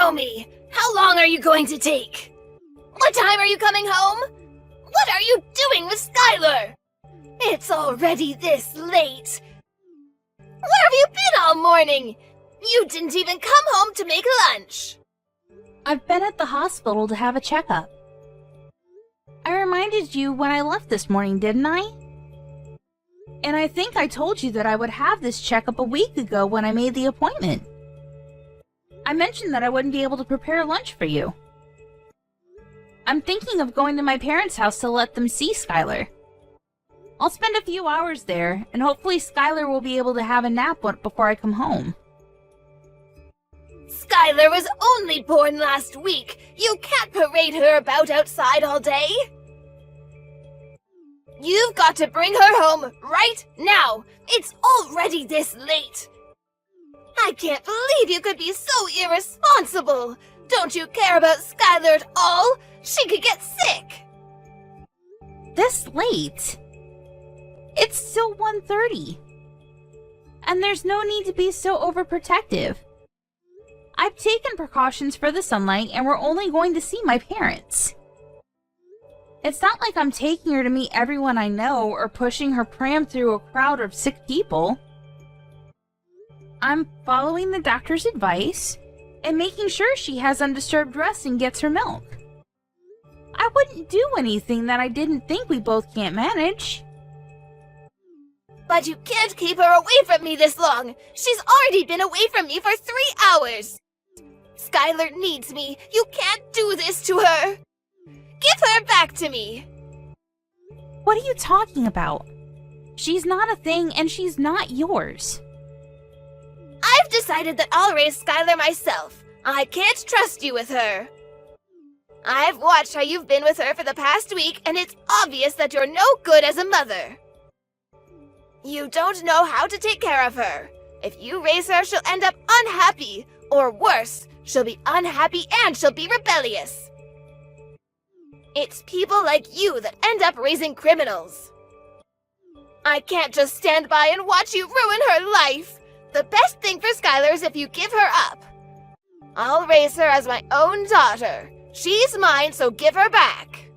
Show me! How long are you going to take? What time are you coming home? What are you doing with Skylar? It's already this late. Where have you been all morning? You didn't even come home to make lunch. I've been at the hospital to have a checkup. I reminded you when I left this morning, didn't I? And I think I told you that I would have this checkup a week ago when I made the appointment. I mentioned that I wouldn't be able to prepare lunch for you. I'm thinking of going to my parents' house to let them see Skylar. I'll spend a few hours there, and hopefully Skylar will be able to have a nap before I come home. Skylar was only born last week. You can't parade her about outside all day. You've got to bring her home right now. It's already this late. I can't believe you could be so irresponsible. Don't you care about Skylar at all? She could get sick. This late? It's still 1:30. And there's no need to be so overprotective. I've taken precautions for the sunlight, and we're only going to see my parents. It's not like I'm taking her to meet everyone I know or pushing her pram through a crowd of sick people. I'm following the doctor's advice and making sure she has undisturbed rest and gets her milk. I wouldn't do anything that I didn't think we both can't manage. But you can't keep her away from me this long. She's already been away from me for 3 hours. Skylar needs me. You can't do this to her. Give her back to me. What are you talking about? She's not a thing, and she's not yours. I've decided that I'll raise Skylar myself. I can't trust you with her. I've watched how you've been with her for the past week, and it's obvious that you're no good as a mother. You don't know how to take care of her. If you raise her, she'll end up unhappy. Or worse, she'll be unhappy and she'll be rebellious. It's people like you that end up raising criminals. I can't just stand by and watch you ruin her life. The best thing for Skylar is if you give her up. I'll raise her as my own daughter. She's mine, so give her back.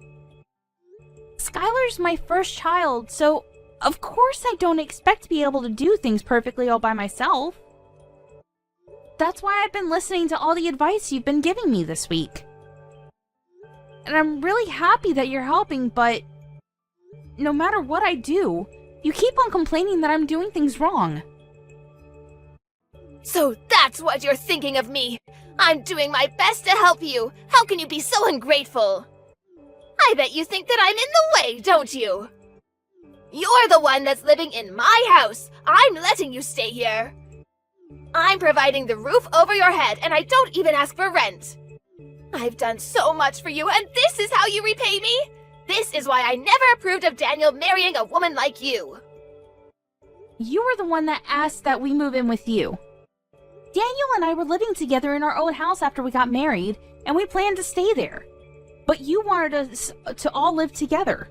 Skylar's my first child, so of course I don't expect to be able to do things perfectly all by myself. That's why I've been listening to all the advice you've been giving me this week. And I'm really happy that you're helping, but no matter what I do, you keep on complaining that I'm doing things wrong. So that's what you're thinking of me. I'm doing my best to help you. How can you be so ungrateful? I bet you think that I'm in the way, don't you? You're the one that's living in my house. I'm letting you stay here. I'm providing the roof over your head, and I don't even ask for rent. I've done so much for you, and this is how you repay me? This is why I never approved of Daniel marrying a woman like you. You were the one that asked that we move in with you. Daniel and I were living together in our own house after we got married, and we planned to stay there. But you wanted us to all live together.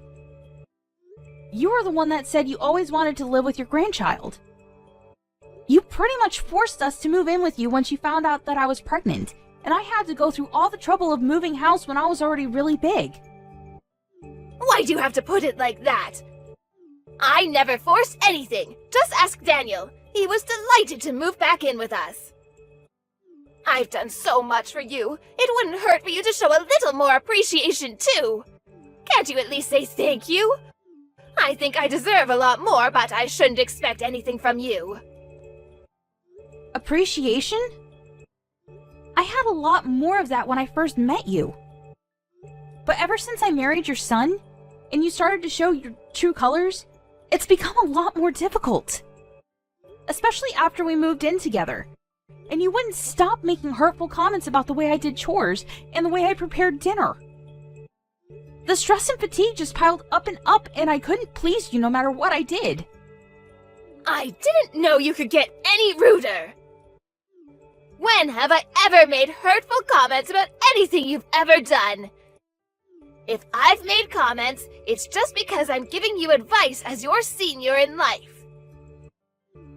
You were the one that said you always wanted to live with your grandchild. You pretty much forced us to move in with you once you found out that I was pregnant, and I had to go through all the trouble of moving house when I was already really big. Why do you have to put it like that? I never forced anything. Just ask Daniel. He was delighted to move back in with us. I've done so much for you. It wouldn't hurt for you to show a little more appreciation, too. Can't you at least say thank you? I think I deserve a lot more, but I shouldn't expect anything from you. Appreciation? I had a lot more of that when I first met you. But ever since I married your son, and you started to show your true colors, it's become a lot more difficult. Especially after we moved in together. And you wouldn't stop making hurtful comments about the way I did chores and the way I prepared dinner. The stress and fatigue just piled up, and I couldn't please you no matter what I did. I didn't know you could get any ruder. When have I ever made hurtful comments about anything you've ever done? If I've made comments, it's just because I'm giving you advice as your senior in life.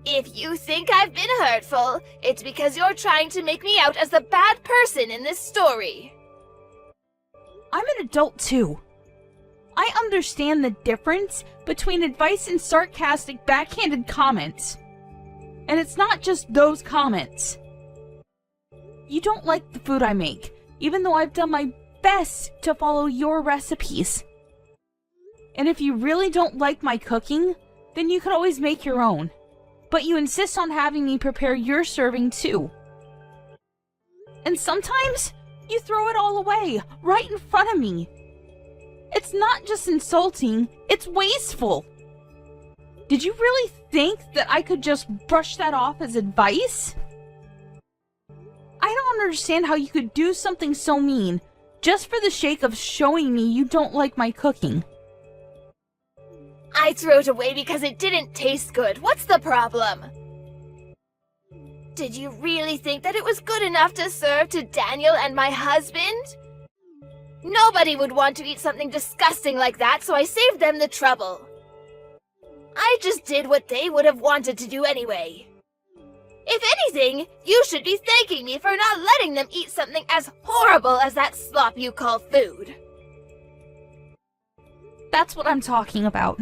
If you think I've been hurtful, it's because you're trying to make me out as the bad person in this story. I'm an adult too. I understand the difference between advice and sarcastic, backhanded comments. And it's not just those comments. You don't like the food I make, even though I've done my best to follow your recipes. And if you really don't like my cooking, then you could always make your own. But you insist on having me prepare your serving too. And sometimes you throw it all away, right in front of me. It's not just insulting, it's wasteful. Did you really think that I could just brush that off as advice? I don't understand how you could do something so mean just for the sake of showing me you don't like my cooking. I threw it away because it didn't taste good. What's the problem? Did you really think that it was good enough to serve to Daniel and my husband? Nobody would want to eat something disgusting like that, so I saved them the trouble. I just did what they would have wanted to do anyway. If anything, you should be thanking me for not letting them eat something as horrible as that slop you call food. That's what I'm talking about.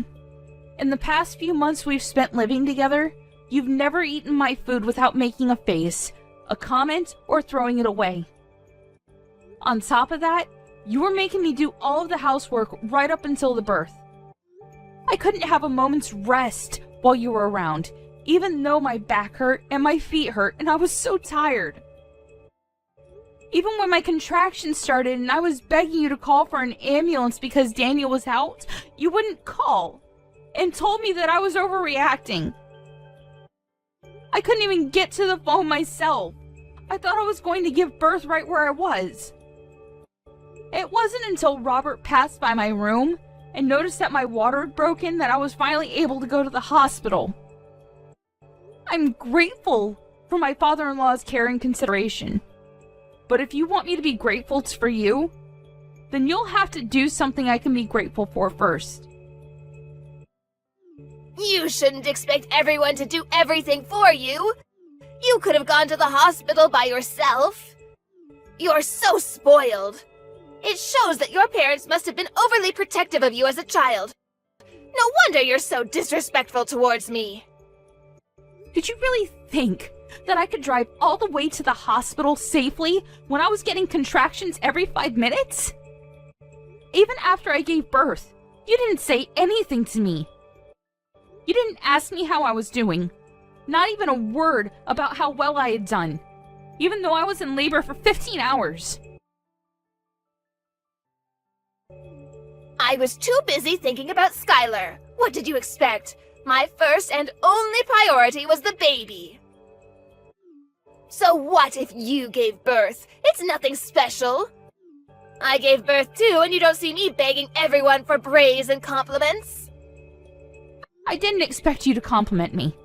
In the past few months we've spent living together, you've never eaten my food without making a face, a comment, or throwing it away. On top of that, you were making me do all of the housework right up until the birth. I couldn't have a moment's rest while you were around, even though my back hurt and my feet hurt and I was so tired. Even when my contractions started and I was begging you to call for an ambulance because Daniel was out, you wouldn't call and told me that I was overreacting. I couldn't even get to the phone myself. I thought I was going to give birth right where I was. It wasn't until Robert passed by my room and noticed that my water had broken that I was finally able to go to the hospital. I'm grateful for my father-in-law's care and consideration. But if you want me to be grateful for you, then you'll have to do something I can be grateful for first. You shouldn't expect everyone to do everything for you. You could have gone to the hospital by yourself. You're so spoiled. It shows that your parents must have been overly protective of you as a child. No wonder you're so disrespectful towards me. Did you really think that I could drive all the way to the hospital safely when I was getting contractions every 5 minutes? Even after I gave birth, you didn't say anything to me. You didn't ask me how I was doing. Not even a word about how well I had done, even though I was in labor for 15 hours. I was too busy thinking about Skylar. What did you expect? My first and only priority was the baby. So what if you gave birth? It's nothing special. I gave birth too, and you don't see me begging everyone for praise and compliments. I didn't expect you to compliment me.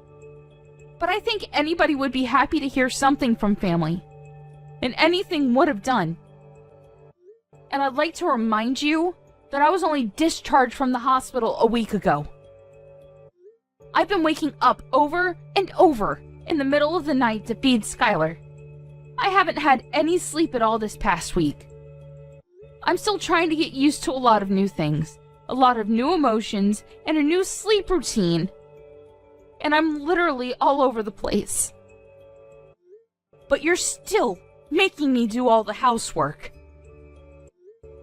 But I think anybody would be happy to hear something from family. And anything would have done. And I'd like to remind you that I was only discharged from the hospital a week ago. I've been waking up over and over in the middle of the night to feed Skylar. I haven't had any sleep at all this past week. I'm still trying to get used to a lot of new things, a lot of new emotions, and a new sleep routine. And I'm literally all over the place. But you're still making me do all the housework.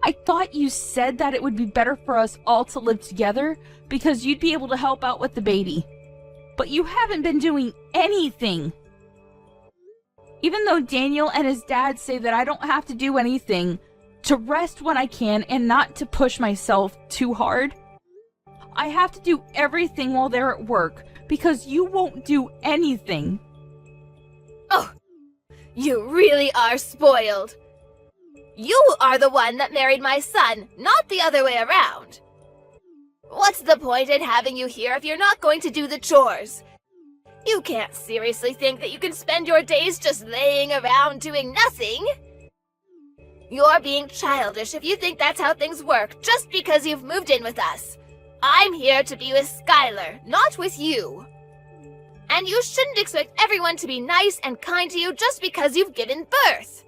I thought you said that it would be better for us all to live together because you'd be able to help out with the baby. But you haven't been doing anything. Even though Daniel and his dad say that I don't have to do anything, to rest when I can and not to push myself too hard, I have to do everything while they're at work because you won't do anything. Oh, you really are spoiled. You are the one that married my son, not the other way around. What's the point in having you here if you're not going to do the chores? You can't seriously think that you can spend your days just laying around doing nothing. You're being childish if you think that's how things work just because you've moved in with us. I'm here to be with Skylar, not with you. And you shouldn't expect everyone to be nice and kind to you just because you've given birth.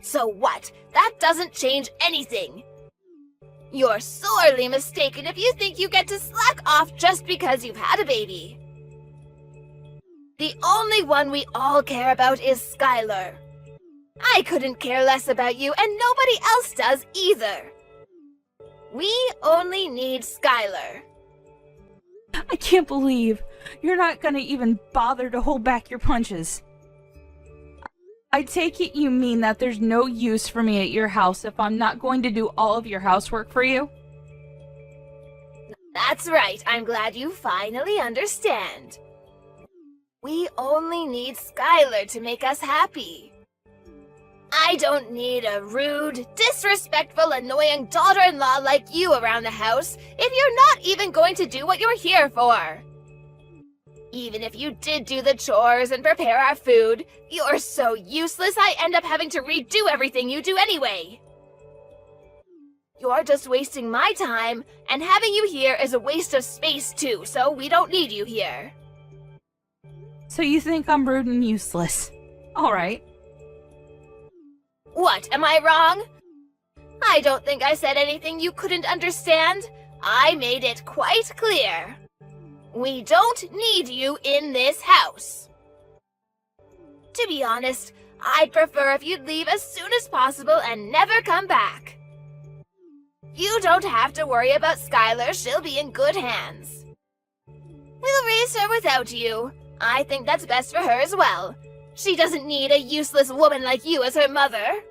So what? That doesn't change anything. You're sorely mistaken if you think you get to slack off just because you've had a baby. The only one we all care about is Skylar. I couldn't care less about you, and nobody else does either. We only need Skylar. I can't believe you're not gonna even bother to hold back your punches. I take it you mean that there's no use for me at your house if I'm not going to do all of your housework for you? That's right. I'm glad you finally understand. We only need Skylar to make us happy. I don't need a rude, disrespectful, annoying daughter-in-law like you around the house if you're not even going to do what you're here for. Even if you did do the chores and prepare our food, you're so useless I end up having to redo everything you do anyway. You're just wasting my time, and having you here is a waste of space too, so we don't need you here. So you think I'm rude and useless? Alright. What, am I wrong? I don't think I said anything you couldn't understand. I made it quite clear. We don't need you in this house. To be honest, I'd prefer if you'd leave as soon as possible and never come back. You don't have to worry about Skylar, she'll be in good hands. We'll raise her without you. I think that's best for her as well. She doesn't need a useless woman like you as her mother.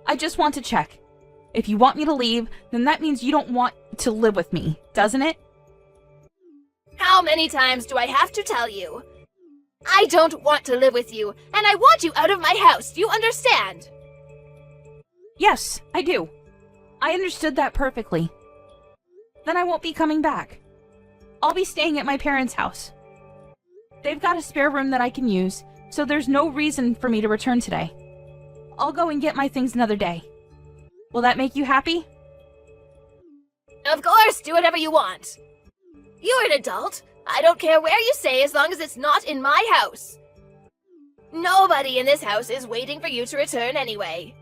I just want to check. If you want me to leave, then that means you don't want to live with me, doesn't it? How many times do I have to tell you? I don't want to live with you, and I want you out of my house, do you understand? Yes, I do. I understood that perfectly. Then I won't be coming back. I'll be staying at my parents' house. They've got a spare room that I can use, so there's no reason for me to return today. I'll go and get my things another day. Will that make you happy? Of course, do whatever you want. You're an adult. I don't care where you stay as long as it's not in my house. Nobody in this house is waiting for you to return anyway.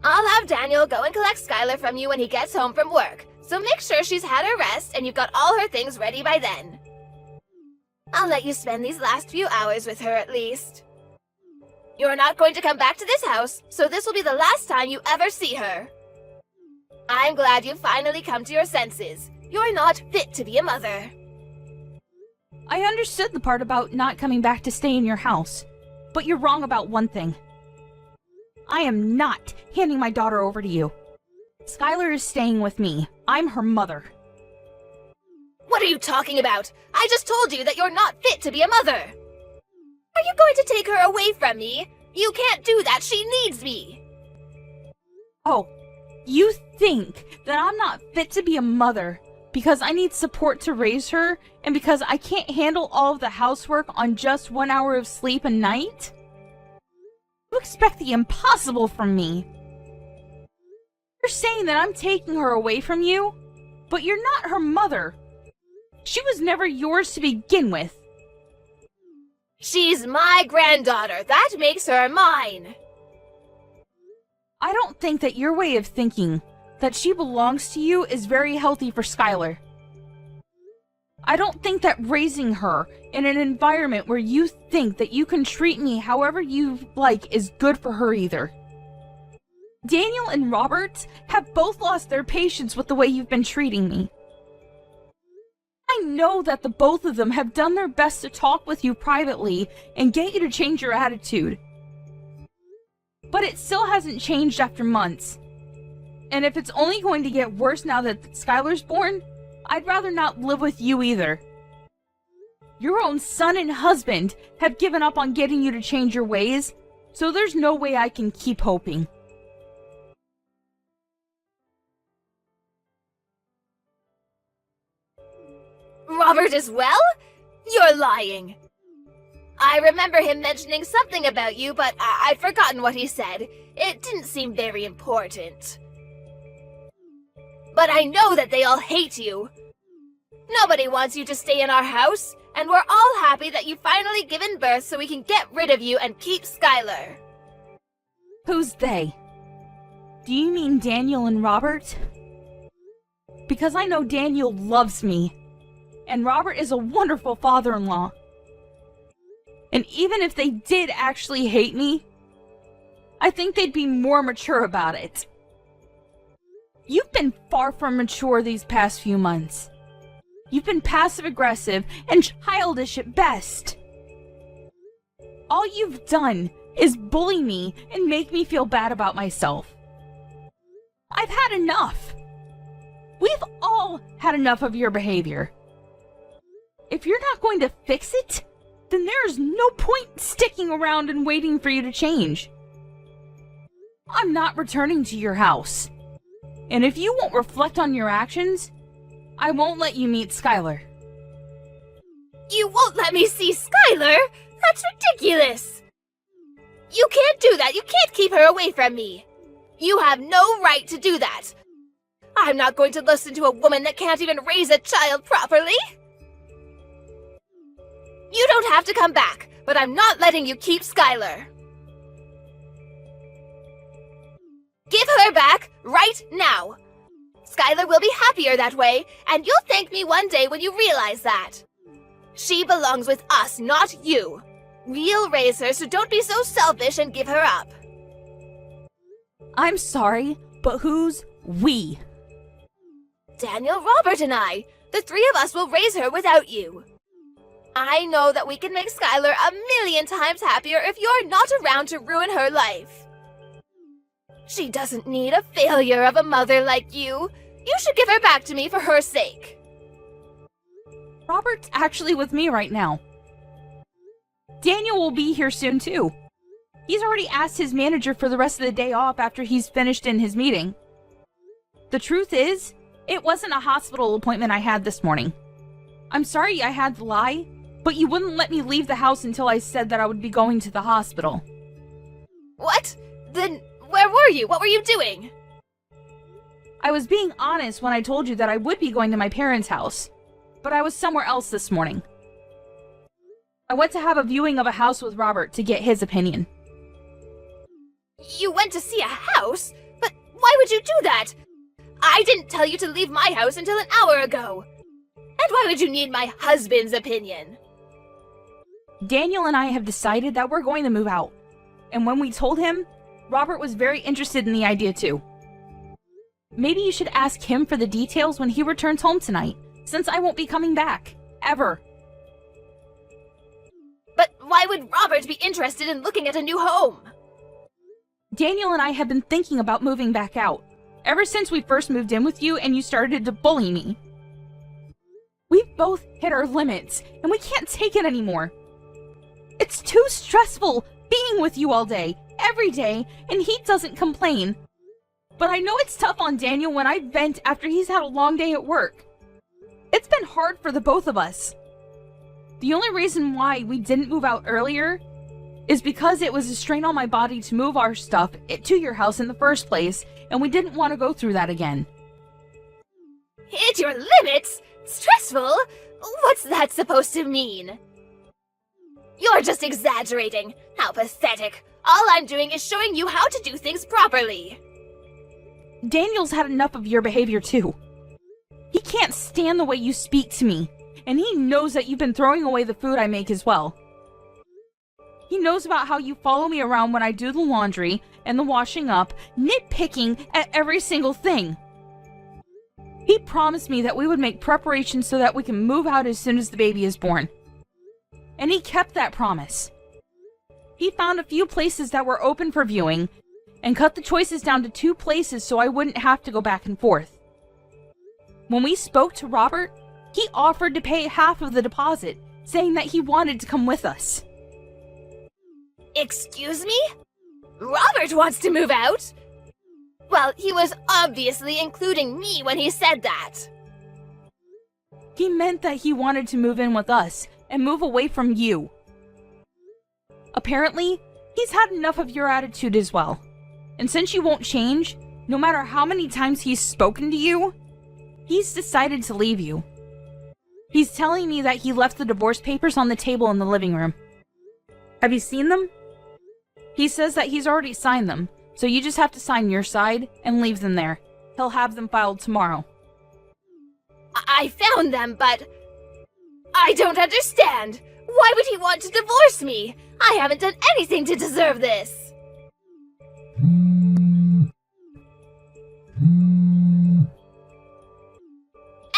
I'll have Daniel go and collect Skylar from you when he gets home from work, so make sure she's had her rest and you've got all her things ready by then. I'll let you spend these last few hours with her at least. You're not going to come back to this house, so this will be the last time you ever see her. I'm glad you've finally come to your senses. You're not fit to be a mother. I understood the part about not coming back to stay in your house, but you're wrong about one thing. I am not handing my daughter over to you. Skylar is staying with me. I'm her mother. What are you talking about? I just told you that you're not fit to be a mother. Are you going to take her away from me? You can't do that. She needs me. Oh, you think that I'm not fit to be a mother because I need support to raise her and because I can't handle all of the housework on just 1 hour of sleep a night? You expect the impossible from me. You're saying that I'm taking her away from you, but you're not her mother. She was never yours to begin with. She's my granddaughter. That makes her mine. I don't think that your way of thinking that she belongs to you is very healthy for Skylar. I don't think that raising her in an environment where you think that you can treat me however you like is good for her either. Daniel and Robert have both lost their patience with the way you've been treating me. I know that the both of them have done their best to talk with you privately and get you to change your attitude. But it still hasn't changed after months. And if it's only going to get worse now that Skylar's born, I'd rather not live with you either. Your own son and husband have given up on getting you to change your ways, so there's no way I can keep hoping. Robert as well? You're lying. I remember him mentioning something about you, but I'd forgotten what he said. It didn't seem very important. But I know that they all hate you. Nobody wants you to stay in our house, and we're all happy that you've finally given birth so we can get rid of you and keep Skylar. Who's they? Do you mean Daniel and Robert? Because I know Daniel loves me, and Robert is a wonderful father-in-law. And even if they did actually hate me, I think they'd be more mature about it. You've been far from mature these past few months. You've been passive-aggressive and childish at best. All you've done is bully me and make me feel bad about myself. I've had enough. We've all had enough of your behavior. If you're not going to fix it, then there's no point sticking around and waiting for you to change. I'm not returning to your house. And if you won't reflect on your actions, I won't let you meet Skylar. You won't let me see Skylar? That's ridiculous! You can't do that! You can't keep her away from me! You have no right to do that! I'm not going to listen to a woman that can't even raise a child properly! You don't have to come back, but I'm not letting you keep Skylar. Give her back right now! Skylar will be happier that way, and you'll thank me one day when you realize that. She belongs with us, not you. We'll raise her, so don't be so selfish and give her up. I'm sorry, but who's we? Daniel, Robert, and I. The three of us will raise her without you. I know that we can make Skylar a million times happier if you're not around to ruin her life. She doesn't need a failure of a mother like you. You should give her back to me for her sake. Robert's actually with me right now. Daniel will be here soon too. He's already asked his manager for the rest of the day off after he's finished in his meeting. The truth is, it wasn't a hospital appointment I had this morning. I'm sorry I had to lie, but you wouldn't let me leave the house until I said that I would be going to the hospital. What? Then where were you? What were you doing? I was being honest when I told you that I would be going to my parents' house, but I was somewhere else this morning. I went to have a viewing of a house with Robert to get his opinion. You went to see a house? But why would you do that? I didn't tell you to leave my house until an hour ago. And why would you need my husband's opinion? Daniel and I have decided that we're going to move out. And when we told him, Robert was very interested in the idea too. Maybe you should ask him for the details when he returns home tonight, since I won't be coming back. Ever. But why would Robert be interested in looking at a new home? Daniel and I have been thinking about moving back out, ever since we first moved in with you and you started to bully me. We've both hit our limits, and we can't take it anymore. It's too stressful being with you all day, every day, and he doesn't complain. But I know it's tough on Daniel when I vent after he's had a long day at work. It's been hard for the both of us. The only reason why we didn't move out earlier is because it was a strain on my body to move our stuff to your house in the first place, and we didn't want to go through that again. Hit your limits? Stressful? What's that supposed to mean? You're just exaggerating. How pathetic. All I'm doing is showing you how to do things properly. Daniel's had enough of your behavior too. He can't stand the way you speak to me, and he knows that you've been throwing away the food I make as well. He knows about how you follow me around when I do the laundry and the washing up, nitpicking at every single thing. He promised me that we would make preparations so that we can move out as soon as the baby is born. And he kept that promise. He found a few places that were open for viewing and cut the choices down to 2 places so I wouldn't have to go back and forth. When we spoke to Robert, he offered to pay half of the deposit, saying that he wanted to come with us. Excuse me? Robert wants to move out? Well, he was obviously including me when he said that. He meant that he wanted to move in with us and move away from you. Apparently, he's had enough of your attitude as well. And since you won't change, no matter how many times he's spoken to you, he's decided to leave you. He's telling me that he left the divorce papers on the table in the living room. Have you seen them? He says that he's already signed them, so you just have to sign your side and leave them there. He'll have them filed tomorrow. I found them, but I don't understand. Why would he want to divorce me? I haven't done anything to deserve this.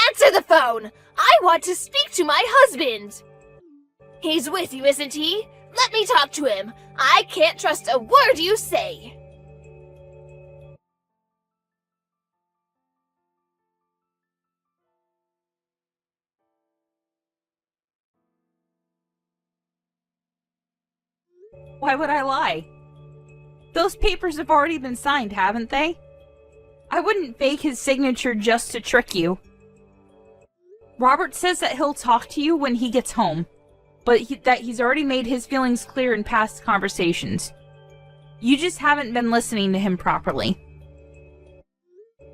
Answer the phone! I want to speak to my husband! He's with you, isn't he? Let me talk to him. I can't trust a word you say. Why would I lie? Those papers have already been signed, haven't they? I wouldn't fake his signature just to trick you. Robert says that he'll talk to you when he gets home, but that he's already made his feelings clear in past conversations. You just haven't been listening to him properly.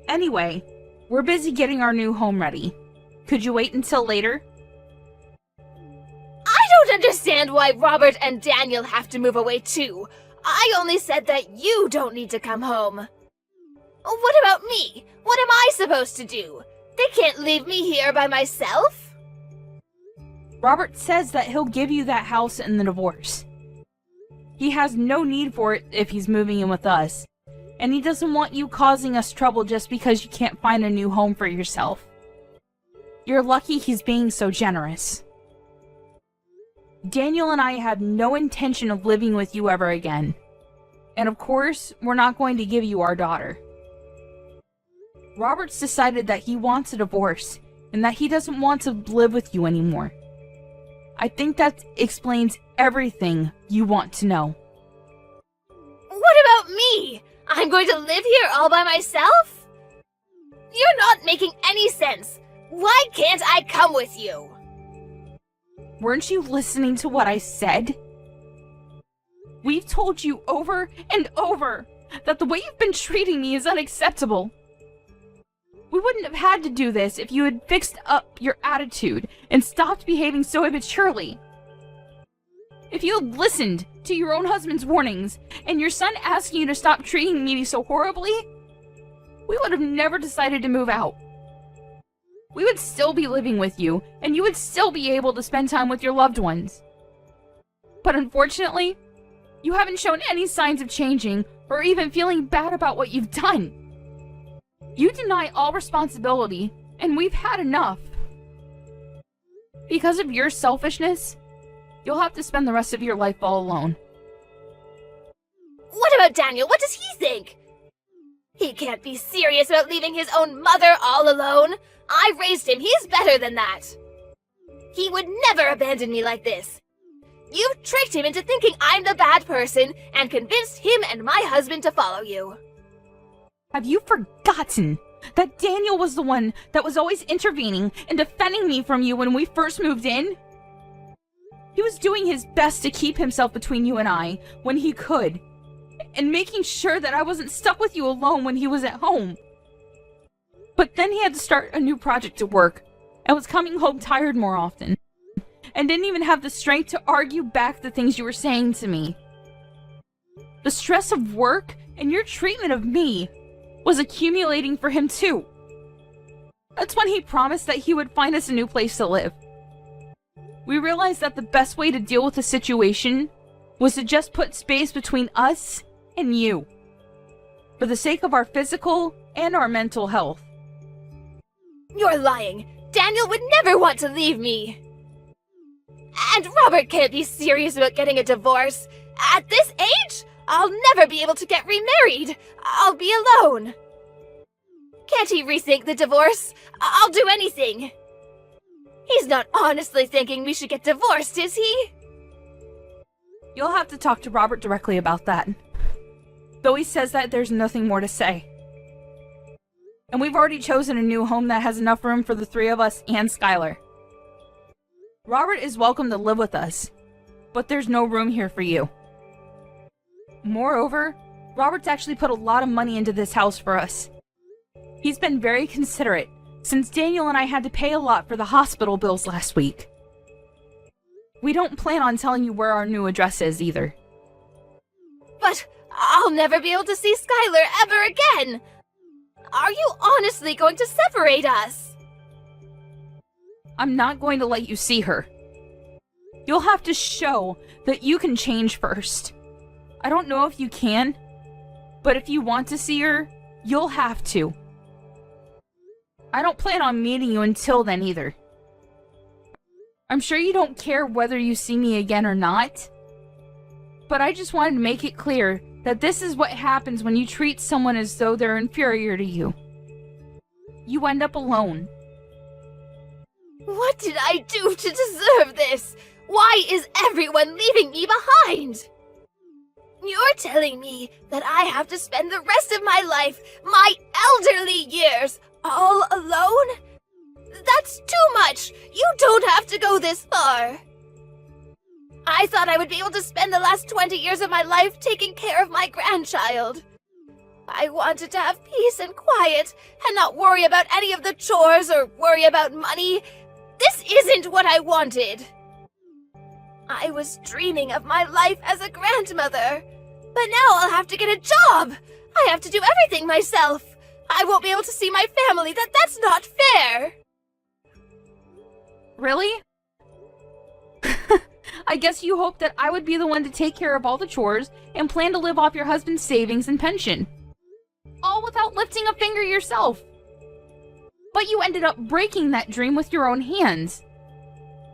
Anyway, we're busy getting our new home ready. Could you wait until later? I don't understand why Robert and Daniel have to move away too. I only said that you don't need to come home. What about me? What am I supposed to do? They can't leave me here by myself. Robert says that he'll give you that house in the divorce. He has no need for it if he's moving in with us, and he doesn't want you causing us trouble just because you can't find a new home for yourself. You're lucky he's being so generous. Daniel and I have no intention of living with you ever again. And of course, we're not going to give you our daughter. Robert's decided that he wants a divorce, and that he doesn't want to live with you anymore. I think that explains everything you want to know. What about me? I'm going to live here all by myself? You're not making any sense. Why can't I come with you? Weren't you listening to what I said? We've told you over and over that the way you've been treating me is unacceptable. We wouldn't have had to do this if you had fixed up your attitude and stopped behaving so immaturely. If you had listened to your own husband's warnings and your son asking you to stop treating me so horribly, we would have never decided to move out. We would still be living with you, and you would still be able to spend time with your loved ones. But unfortunately, you haven't shown any signs of changing or even feeling bad about what you've done. You deny all responsibility, and we've had enough. Because of your selfishness, you'll have to spend the rest of your life all alone. What about Daniel? What does he think? He can't be serious about leaving his own mother all alone. I raised him. He's better than that. He would never abandon me like this. You've tricked him into thinking I'm the bad person and convinced him and my husband to follow you. Have you forgotten that Daniel was the one that was always intervening and defending me from you when we first moved in? He was doing his best to keep himself between you and I when he could, and making sure that I wasn't stuck with you alone when he was at home. But then he had to start a new project at work, and was coming home tired more often, and didn't even have the strength to argue back the things you were saying to me. The stress of work and your treatment of me was accumulating for him too. That's when he promised that he would find us a new place to live. We realized that the best way to deal with the situation was to just put space between us and you, for the sake of our physical and our mental health. You're lying. Daniel would never want to leave me. And Robert can't be serious about getting a divorce. At this age, I'll never be able to get remarried. I'll be alone. Can't he rethink the divorce? I'll do anything. He's not honestly thinking we should get divorced, is he? You'll have to talk to Robert directly about that. Though he says that there's nothing more to say. And we've already chosen a new home that has enough room for the three of us and Skylar. Robert is welcome to live with us, but there's no room here for you. Moreover, Robert's actually put a lot of money into this house for us. He's been very considerate, since Daniel and I had to pay a lot for the hospital bills last week. We don't plan on telling you where our new address is either. But I'll never be able to see Skylar ever again! Are you honestly going to separate us? I'm not going to let you see her. You'll have to show that you can change first. I don't know if you can, but if you want to see her, you'll have to. I don't plan on meeting you until then either. I'm sure you don't care whether you see me again or not, but I just wanted to make it clear that this is what happens when you treat someone as though they're inferior to you. You end up alone. What did I do to deserve this? Why is everyone leaving me behind? You're telling me that I have to spend the rest of my life, my elderly years, all alone? That's too much! You don't have to go this far! I thought I would be able to spend the last 20 years of my life taking care of my grandchild. I wanted to have peace and quiet, and not worry about any of the chores or worry about money. This isn't what I wanted! I was dreaming of my life as a grandmother, but now I'll have to get a job! I have to do everything myself! I won't be able to see my family. That's not fair! Really? I guess you hoped that I would be the one to take care of all the chores and plan to live off your husband's savings and pension. All without lifting a finger yourself. But you ended up breaking that dream with your own hands.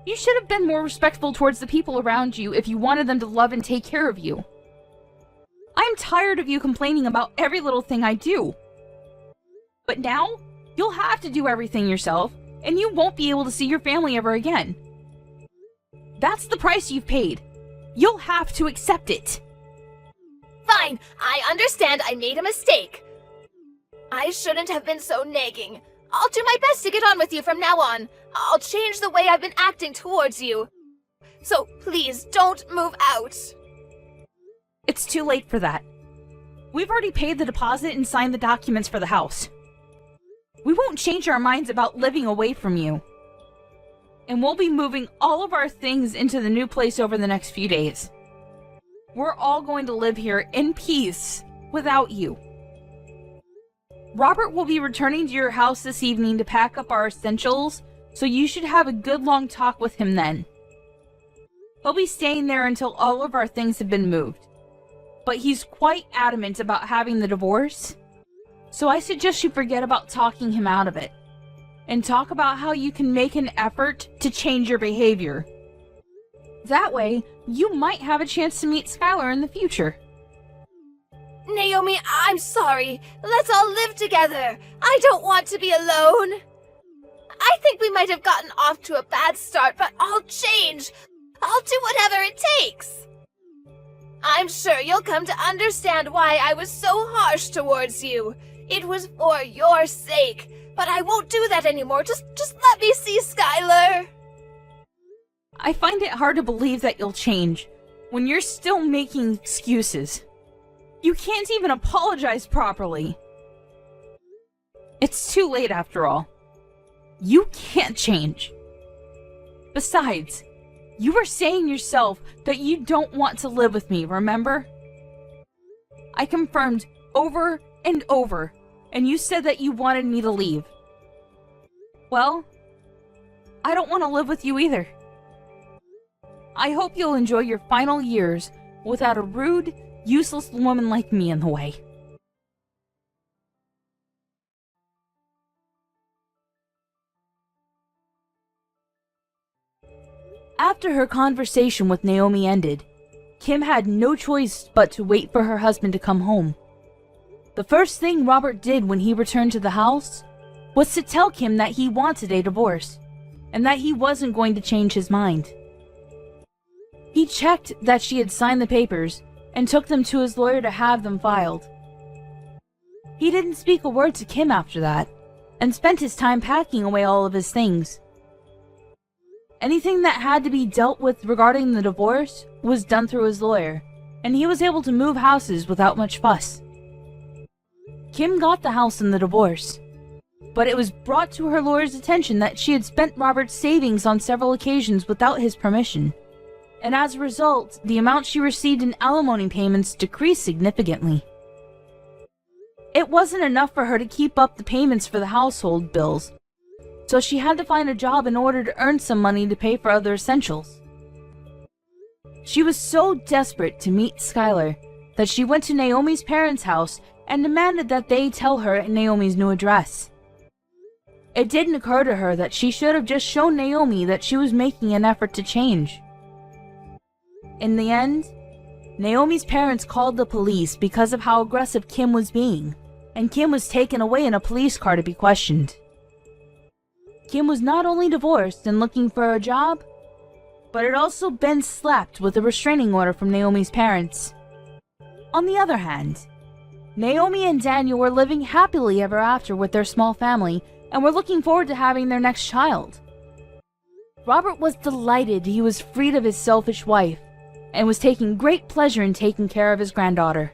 You should have been more respectful towards the people around you if you wanted them to love and take care of you. I'm tired of you complaining about every little thing I do. But now, you'll have to do everything yourself, and you won't be able to see your family ever again. That's the price you've paid. You'll have to accept it. Fine, I understand I made a mistake. I shouldn't have been so nagging. I'll do my best to get on with you from now on. I'll change the way I've been acting towards you. So please don't move out. It's too late for that. We've already paid the deposit and signed the documents for the house. We won't change our minds about living away from you. And we'll be moving all of our things into the new place over the next few days. We're all going to live here in peace without you. Robert will be returning to your house this evening to pack up our essentials, so you should have a good long talk with him then. He'll be staying there until all of our things have been moved. But he's quite adamant about having the divorce, so I suggest you forget about talking him out of it, and talk about how you can make an effort to change your behavior. That way, you might have a chance to meet Skylar in the future. Naomi, I'm sorry. Let's all live together. I don't want to be alone. I think we might have gotten off to a bad start, but I'll change. I'll do whatever it takes. I'm sure you'll come to understand why I was so harsh towards you. It was for your sake, but I won't do that anymore. Just let me see Skylar. I find it hard to believe that you'll change when you're still making excuses. You can't even apologize properly. It's too late after all. You can't change. Besides, you were saying yourself that you don't want to live with me, remember? I confirmed over and over, and you said that you wanted me to leave. Well, I don't want to live with you either. I hope you'll enjoy your final years without a rude, useless woman like me in the way. After her conversation with Naomi ended, Kim had no choice but to wait for her husband to come home. The first thing Robert did when he returned to the house was to tell Kim that he wanted a divorce, and that he wasn't going to change his mind. He checked that she had signed the papers and took them to his lawyer to have them filed. He didn't speak a word to Kim after that, and spent his time packing away all of his things. Anything that had to be dealt with regarding the divorce was done through his lawyer, and he was able to move houses without much fuss. Kim got the house and the divorce, but it was brought to her lawyer's attention that she had spent Robert's savings on several occasions without his permission. And as a result, the amount she received in alimony payments decreased significantly. It wasn't enough for her to keep up the payments for the household bills, so she had to find a job in order to earn some money to pay for other essentials. She was so desperate to meet Skylar that she went to Naomi's parents' house and demanded that they tell her Naomi's new address. It didn't occur to her that she should have just shown Naomi that she was making an effort to change. In the end, Naomi's parents called the police because of how aggressive Kim was being, and Kim was taken away in a police car to be questioned. Kim was not only divorced and looking for a job, but had also been slapped with a restraining order from Naomi's parents. On the other hand, Naomi and Daniel were living happily ever after with their small family and were looking forward to having their next child. Robert was delighted he was freed of his selfish wife and was taking great pleasure in taking care of his granddaughter.